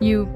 You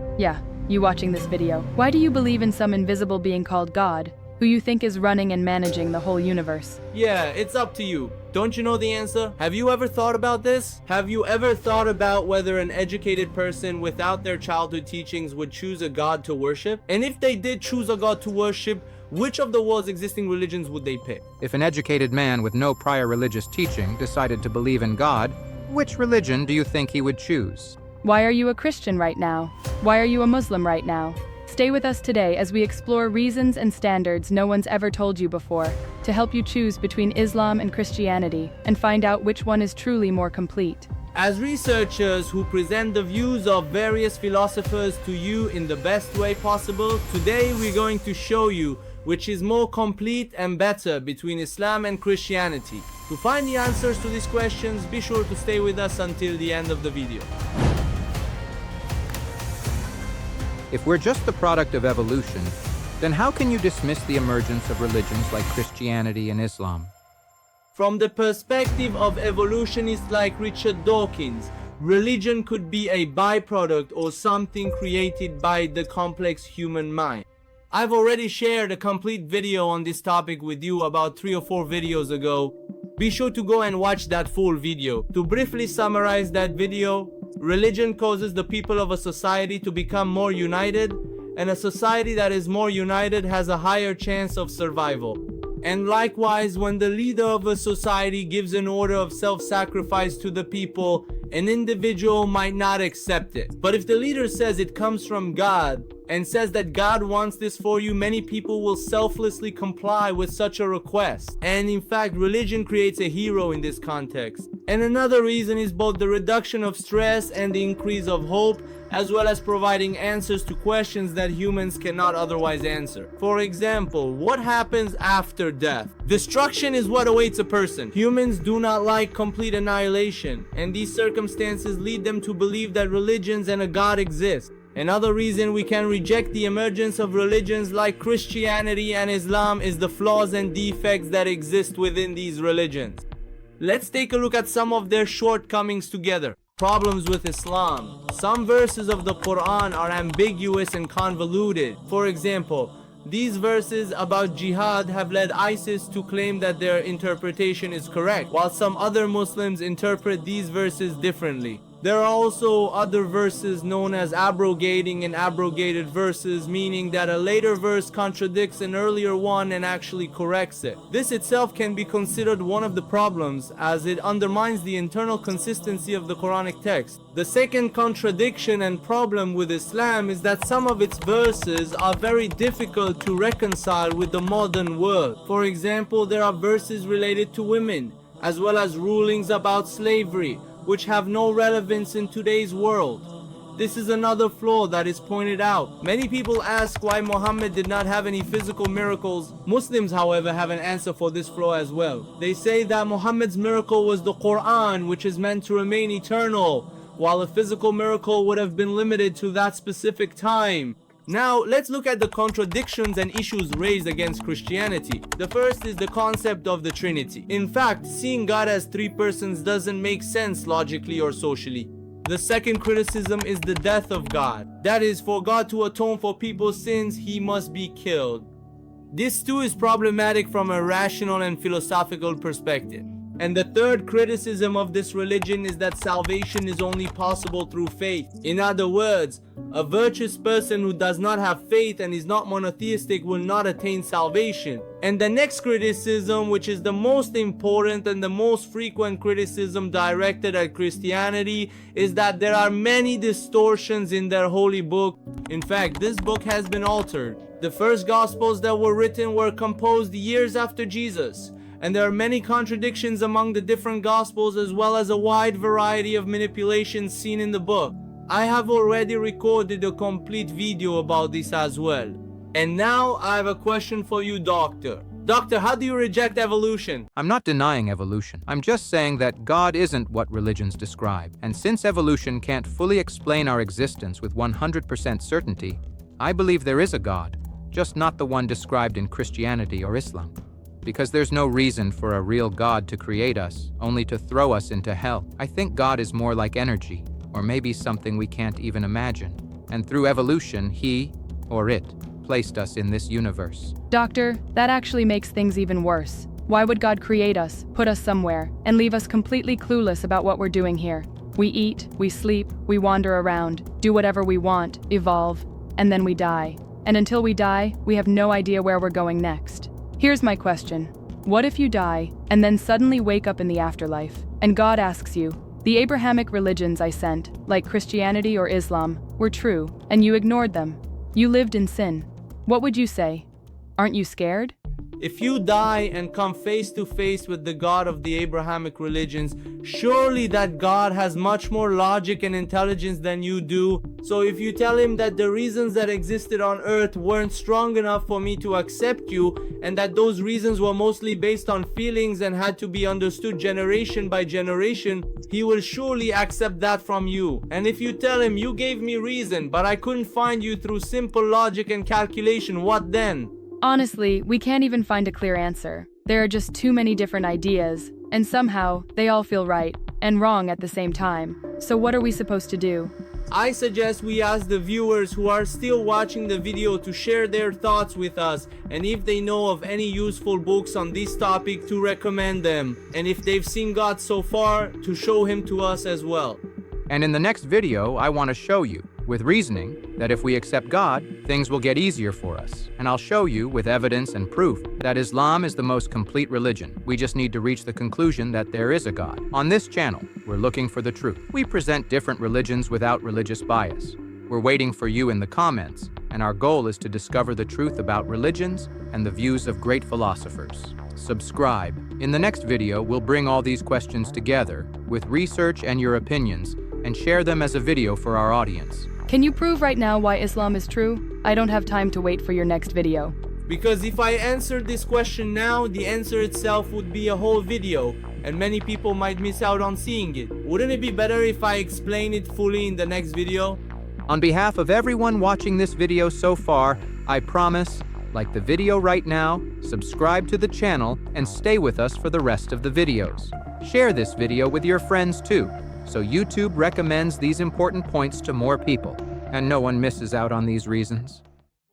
watching this video. Why do you believe in some invisible being called God, who you think is running and managing the whole universe? Yeah, it's up to you. Don't you know the answer? Have you ever thought about this? Have you ever thought about whether an educated person without their childhood teachings would choose a god to worship? And if they did choose a god to worship, which of the world's existing religions would they pick? If an educated man with no prior religious teaching decided to believe in God, which religion do you think he would choose? Why are you a Christian right now? Why are you a Muslim right now? Stay with us today as we explore reasons and standards no one's ever told you before, to help you choose between Islam and Christianity and find out which one is truly more complete. As researchers who present the views of various philosophers to you in the best way possible, today we're going to show you which is more complete and better between Islam and Christianity. To find the answers to these questions, be sure to stay with us until the end of the video. If we're just the product of evolution, then how can you dismiss the emergence of religions like Christianity and Islam? From the perspective of evolutionists like Richard Dawkins, religion could be a byproduct or something created by the complex human mind. I've already shared a complete video on this topic with you about 3 or 4 videos ago. Be sure to go and watch that full video. To briefly summarize that video, religion causes the people of a society to become more united, and a society that is more united has a higher chance of survival. And likewise, when the leader of a society gives an order of self-sacrifice to the people, an individual might not accept it. But if the leader says it comes from God and says that God wants this for you, many people will selflessly comply with such a request. And in fact, religion creates a hero in this context. And another reason is both the reduction of stress and the increase of hope, as well as providing answers to questions that humans cannot otherwise answer. For example, what happens after death? Destruction is what awaits a person. Humans do not like complete annihilation, and these circumstances lead them to believe that religions and a God exist. Another reason we can reject the emergence of religions like Christianity and Islam is the flaws and defects that exist within these religions. Let's take a look at some of their shortcomings together. Problems with Islam. Some verses of the Quran are ambiguous and convoluted. For example, these verses about jihad have led ISIS to claim that their interpretation is correct, while some other Muslims interpret these verses differently. There are also other verses known as abrogating and abrogated verses, meaning that a later verse contradicts an earlier one and actually corrects it. This itself can be considered one of the problems, as it undermines the internal consistency of the Quranic text. The second contradiction and problem with Islam is that some of its verses are very difficult to reconcile with the modern world. For example, there are verses related to women, as well as rulings about slavery, which have no relevance in today's world. This is another flaw that is pointed out. Many people ask why Muhammad did not have any physical miracles. Muslims, however, have an answer for this flaw as well. They say that Muhammad's miracle was the Quran, which is meant to remain eternal, while a physical miracle would have been limited to that specific time. Now, let's look at the contradictions and issues raised against Christianity. The first is the concept of the Trinity. In fact, seeing God as 3 persons doesn't make sense logically or socially. The second criticism is the death of God. That is, for God to atone for people's sins, he must be killed. This too is problematic from a rational and philosophical perspective. And the third criticism of this religion is that salvation is only possible through faith. In other words, a virtuous person who does not have faith and is not monotheistic will not attain salvation. And the next criticism, which is the most important and the most frequent criticism directed at Christianity, is that there are many distortions in their holy book. In fact, this book has been altered. The first Gospels that were written were composed years after Jesus. And there are many contradictions among the different Gospels, as well as a wide variety of manipulations seen in the book. I have already recorded a complete video about this as well. And now I have a question for you, Doctor. Doctor, how do you reject evolution? I'm not denying evolution. I'm just saying that God isn't what religions describe. And since evolution can't fully explain our existence with 100% certainty, I believe there is a God, just not the one described in Christianity or Islam. Because there's no reason for a real God to create us, only to throw us into hell. I think God is more like energy, or maybe something we can't even imagine. and through evolution, he, or it, placed us in this universe. Doctor, that actually makes things even worse. Why would God create us, put us somewhere, and leave us completely clueless about what we're doing here? We eat, we sleep, we wander around, do whatever we want, evolve, and then we die. And until we die, we have no idea where we're going next. Here's my question. What if you die, and then suddenly wake up in the afterlife, and God asks you, the Abrahamic religions I sent, like Christianity or Islam, were true, and you ignored them. You lived in sin. What would you say? Aren't you scared? If you die and come face to face with the God of the Abrahamic religions, surely that God has much more logic and intelligence than you do. So if you tell him that the reasons that existed on earth weren't strong enough for me to accept you, and that those reasons were mostly based on feelings and had to be understood generation by generation, he will surely accept that from you. And if you tell him, you gave me reason, but I couldn't find you through simple logic and calculation, what then? Honestly, we can't even find a clear answer. There are just too many different ideas, and somehow they all feel right and wrong at the same time. So what are we supposed to do? I suggest we ask the viewers who are still watching the video to share their thoughts with us, and if they know of any useful books on this topic, to recommend them, and if they've seen God so far, to show him to us as well. And in the next video, I want to show you, with reasoning, that if we accept God, things will get easier for us. And I'll show you, with evidence and proof, that Islam is the most complete religion. We just need to reach the conclusion that there is a God. On this channel, we're looking for the truth. We present different religions without religious bias. We're waiting for you in the comments, and our goal is to discover the truth about religions and the views of great philosophers. Subscribe. In the next video, we'll bring all these questions together, with research and your opinions, and share them as a video for our audience. Can you prove right now why Islam is true? I don't have time to wait for your next video. Because if I answered this question now, the answer itself would be a whole video, and many people might miss out on seeing it. Wouldn't it be better if I explain it fully in the next video? On behalf of everyone watching this video so far, I promise, like the video right now, subscribe to the channel, and stay with us for the rest of the videos. Share this video with your friends too, so YouTube recommends these important points to more people, and no one misses out on these reasons.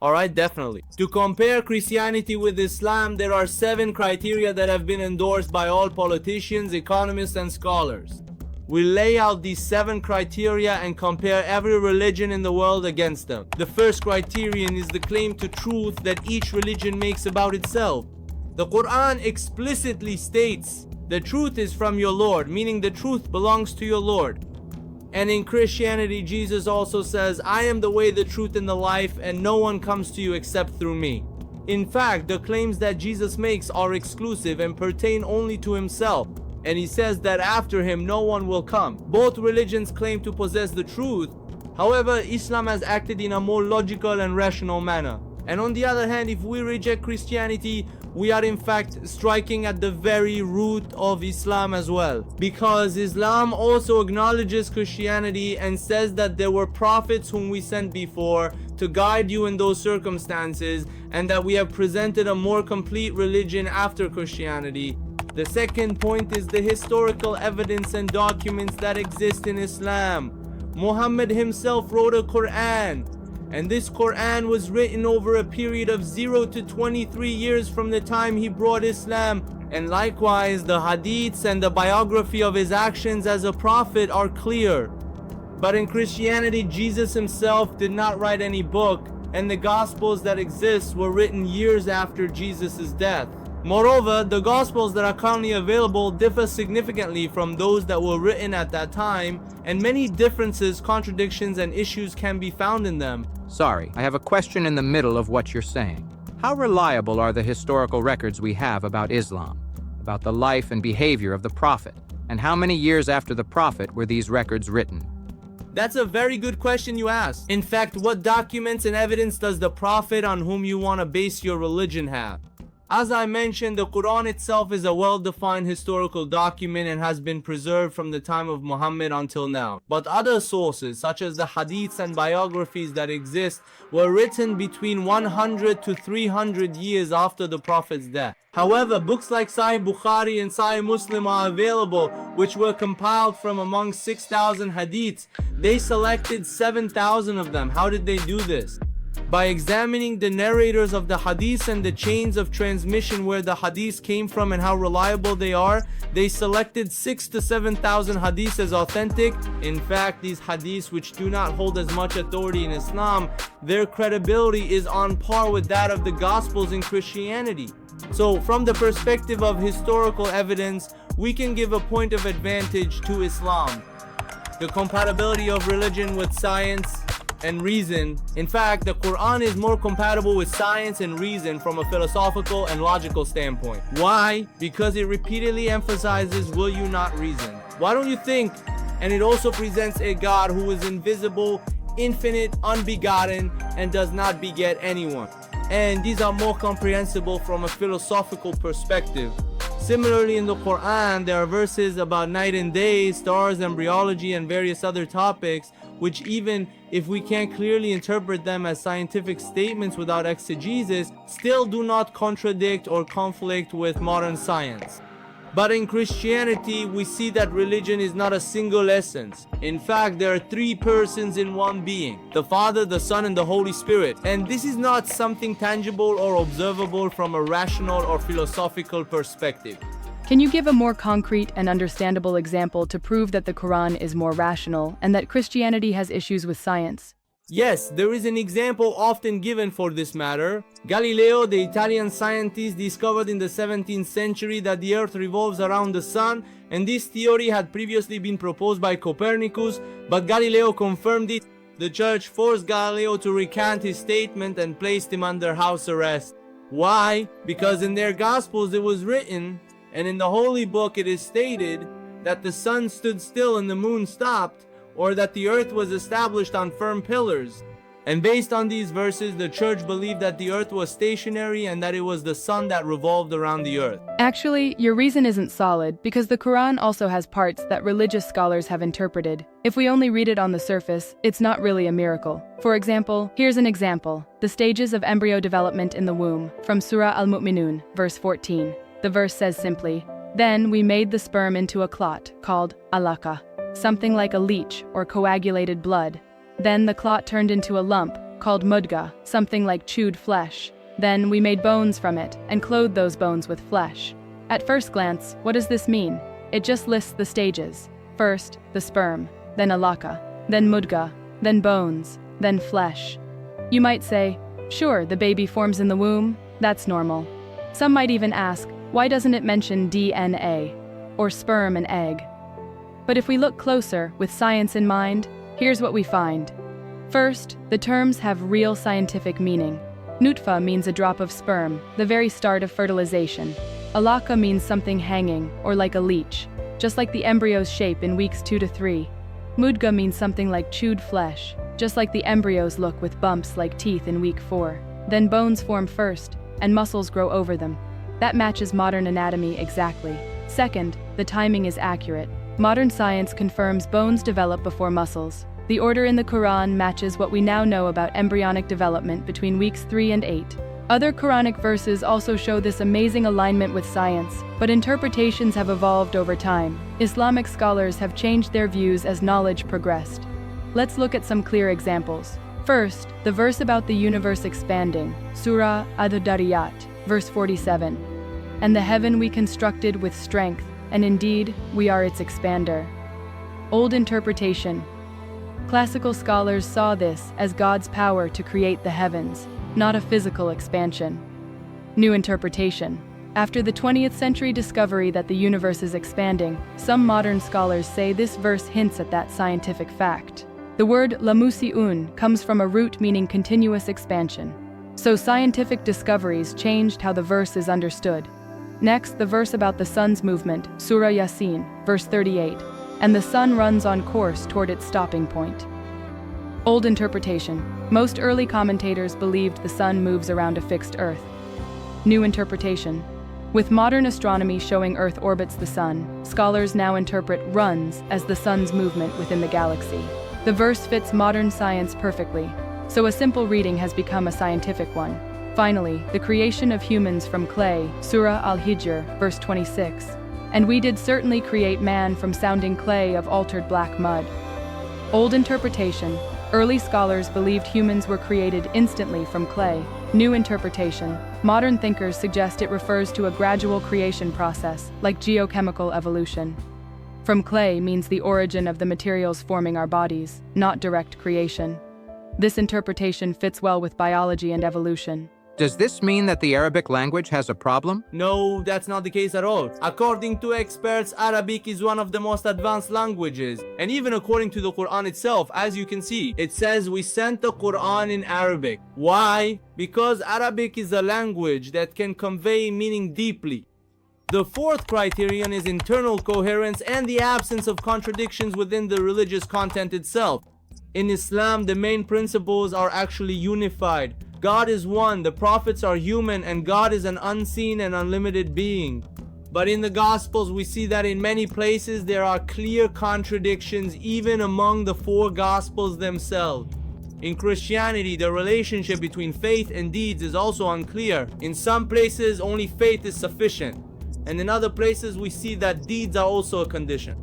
Alright, definitely. To compare Christianity with Islam, there are 7 criteria that have been endorsed by all politicians, economists, and scholars. We lay out these 7 criteria and compare every religion in the world against them. The first criterion is the claim to truth that each religion makes about itself. The Quran explicitly states, the truth is from your Lord, meaning the truth belongs to your Lord. And in Christianity, Jesus also says, I am the way, the truth, and the life, and no one comes to you except through me. In fact, the claims that Jesus makes are exclusive and pertain only to himself. And he says that after him, no one will come. Both religions claim to possess the truth. However, Islam has acted in a more logical and rational manner. And on the other hand, if we reject Christianity, we are in fact striking at the very root of Islam as well. Because Islam also acknowledges Christianity and says that there were prophets whom we sent before to guide you in those circumstances, and that we have presented a more complete religion after Christianity. The second point is the historical evidence and documents that exist in Islam. Muhammad himself wrote a Quran, and this Quran was written over a period of 0 to 23 years from the time he brought Islam. And likewise, the hadiths and the biography of his actions as a prophet are clear. But in Christianity, Jesus himself did not write any book, and the Gospels that exist were written years after Jesus' death. Moreover, the Gospels that are currently available differ significantly from those that were written at that time, and many differences, contradictions, and issues can be found in them. Sorry, I have a question in the middle of what you're saying. How reliable are the historical records we have about Islam, about the life and behavior of the Prophet, and how many years after the Prophet were these records written? That's a very good question you asked. In fact, what documents and evidence does the Prophet on whom you want to base your religion have? As I mentioned, the Quran itself is a well-defined historical document and has been preserved from the time of Muhammad until now. But other sources, such as the hadiths and biographies that exist, were written between 100 to 300 years after the Prophet's death. However, books like Sahih Bukhari and Sahih Muslim are available, which were compiled from among 6,000 hadiths. They selected 7,000 of them. How did they do this? By examining the narrators of the hadiths and the chains of transmission where the hadiths came from and how reliable they are, they selected 6,000 to 7,000 hadiths as authentic. In fact, these hadiths, which do not hold as much authority in Islam, their credibility is on par with that of the Gospels in Christianity. So from the perspective of historical evidence, we can give a point of advantage to Islam. The compatibility of religion with science and reason. In fact, the Quran is more compatible with science and reason from a philosophical and logical standpoint. Why? Because it repeatedly emphasizes, will you not reason? Why don't you think? And it also presents a God who is invisible, infinite, unbegotten, and does not beget anyone. And these are more comprehensible from a philosophical perspective. Similarly, in the Quran, there are verses about night and day, stars, embryology, and various other topics, which even if we can't clearly interpret them as scientific statements without exegesis, still do not contradict or conflict with modern science. But in Christianity, we see that religion is not a single essence. In fact, there are three persons in one being: the Father, the Son, and the Holy Spirit. And this is not something tangible or observable from a rational or philosophical perspective. Can you give a more concrete and understandable example to prove that the Quran is more rational and that Christianity has issues with science? Yes, there is an example often given for this matter. Galileo, the Italian scientist, discovered in the 17th century that the earth revolves around the sun, and this theory had previously been proposed by Copernicus, but Galileo confirmed it. The church forced Galileo to recant his statement and placed him under house arrest. Why? Because in their Gospels it was written, and in the Holy Book it is stated, that the sun stood still and the moon stopped, or that the earth was established on firm pillars. And based on these verses, the church believed that the earth was stationary and that it was the sun that revolved around the earth. Actually, your reason isn't solid, because the Quran also has parts that religious scholars have interpreted. If we only read it on the surface, it's not really a miracle. For example, here's an example: the stages of embryo development in the womb, from Surah Al-Mu'minun, verse 14. The verse says simply, "Then we made the sperm into a clot, called alaka, something like a leech or coagulated blood. Then the clot turned into a lump, called mudga, something like chewed flesh. Then we made bones from it, and clothed those bones with flesh." At first glance, what does this mean? It just lists the stages. First, the sperm, then alaka, then mudga, then bones, then flesh. You might say, sure, the baby forms in the womb, that's normal. Some might even ask, why doesn't it mention DNA, or sperm and egg? But if we look closer, with science in mind, here's what we find. First, the terms have real scientific meaning. Nutfa means a drop of sperm, the very start of fertilization. Alaka means something hanging, or like a leech, just like the embryo's shape in weeks 2 to 3. Mudga means something like chewed flesh, just like the embryos look with bumps like teeth in week 4. Then bones form first, and muscles grow over them. That matches modern anatomy exactly. Second, the timing is accurate. Modern science confirms bones develop before muscles. The order in the Quran matches what we now know about embryonic development between weeks 3 and 8. Other Quranic verses also show this amazing alignment with science, but interpretations have evolved over time. Islamic scholars have changed their views as knowledge progressed. Let's look at some clear examples. First, the verse about the universe expanding, Surah Ad-Dariyat, verse 47. "And the heaven we constructed with strength, and indeed, we are its expander." Old interpretation. Classical scholars saw this as God's power to create the heavens, not a physical expansion. New interpretation. After the 20th century discovery that the universe is expanding, some modern scholars say this verse hints at that scientific fact. The word lamusi'un comes from a root meaning continuous expansion. So scientific discoveries changed how the verse is understood. Next, the verse about the sun's movement, Surah Yasin, verse 38, "And the sun runs on course toward its stopping point." Old interpretation. Most early commentators believed the sun moves around a fixed earth. New interpretation. With modern astronomy showing Earth orbits the sun, scholars now interpret runs as the sun's movement within the galaxy. The verse fits modern science perfectly, so a simple reading has become a scientific one. Finally, the creation of humans from clay, Surah Al-Hijr, verse 26. And we did certainly create man from sounding clay of altered black mud. Old interpretation. Early scholars believed humans were created instantly from clay. New interpretation. Modern thinkers suggest it refers to a gradual creation process, like geochemical evolution. From clay means the origin of the materials forming our bodies, not direct creation. This interpretation fits well with biology and evolution. Does this mean that the Arabic language has a problem? No, that's not the case at all. According to experts, Arabic is one of the most advanced languages. And even according to the Quran itself, as you can see, it says we sent the Quran in Arabic. Why? Because Arabic is a language that can convey meaning deeply. The fourth criterion is internal coherence and the absence of contradictions within the religious content itself. In Islam, the main principles are actually unified. God is one, the prophets are human, and God is an unseen and unlimited being. But in the Gospels, we see that in many places there are clear contradictions even among the four Gospels themselves. In Christianity, the relationship between faith and deeds is also unclear. In some places, only faith is sufficient, and in other places we see that deeds are also a condition.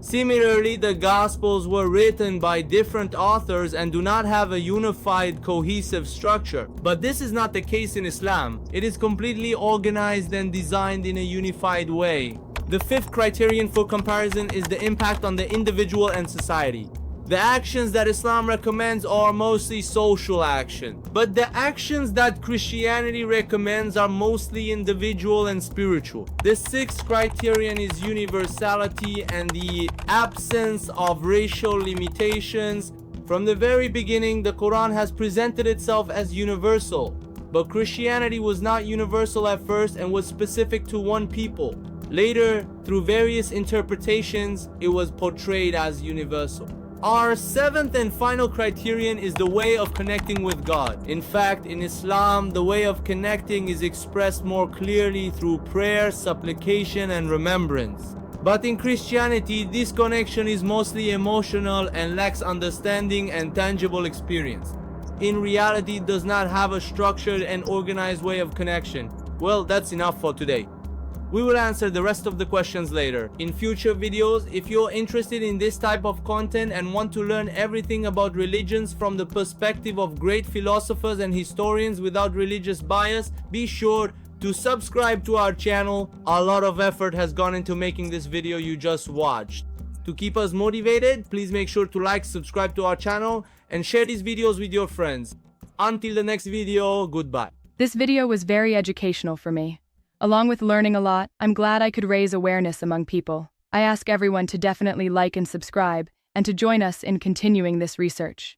Similarly, the Gospels were written by different authors and do not have a unified, cohesive structure. But this is not the case in Islam. It is completely organized and designed in a unified way. The fifth criterion for comparison is the impact on the individual and society. The actions that Islam recommends are mostly social action, but the actions that Christianity recommends are mostly individual and spiritual. The sixth criterion is universality and the absence of racial limitations. From the very beginning, the Quran has presented itself as universal, but Christianity was not universal at first and was specific to one people. Later, through various interpretations, it was portrayed as universal. Our seventh and final criterion is the way of connecting with God. In fact, in Islam, the way of connecting is expressed more clearly through prayer, supplication, and remembrance. But in Christianity, this connection is mostly emotional and lacks understanding and tangible experience. In reality, it does not have a structured and organized way of connection. Well, that's enough for today. We will answer the rest of the questions later in future videos. If you're interested in this type of content and want to learn everything about religions from the perspective of great philosophers and historians without religious bias, be sure to subscribe to our channel. A lot of effort has gone into making this video you just watched. To keep us motivated, please make sure to like, subscribe to our channel, and share these videos with your friends. Until the next video, goodbye. This video was very educational for me. Along with learning a lot, I'm glad I could raise awareness among people. I ask everyone to definitely like and subscribe, and to join us in continuing this research.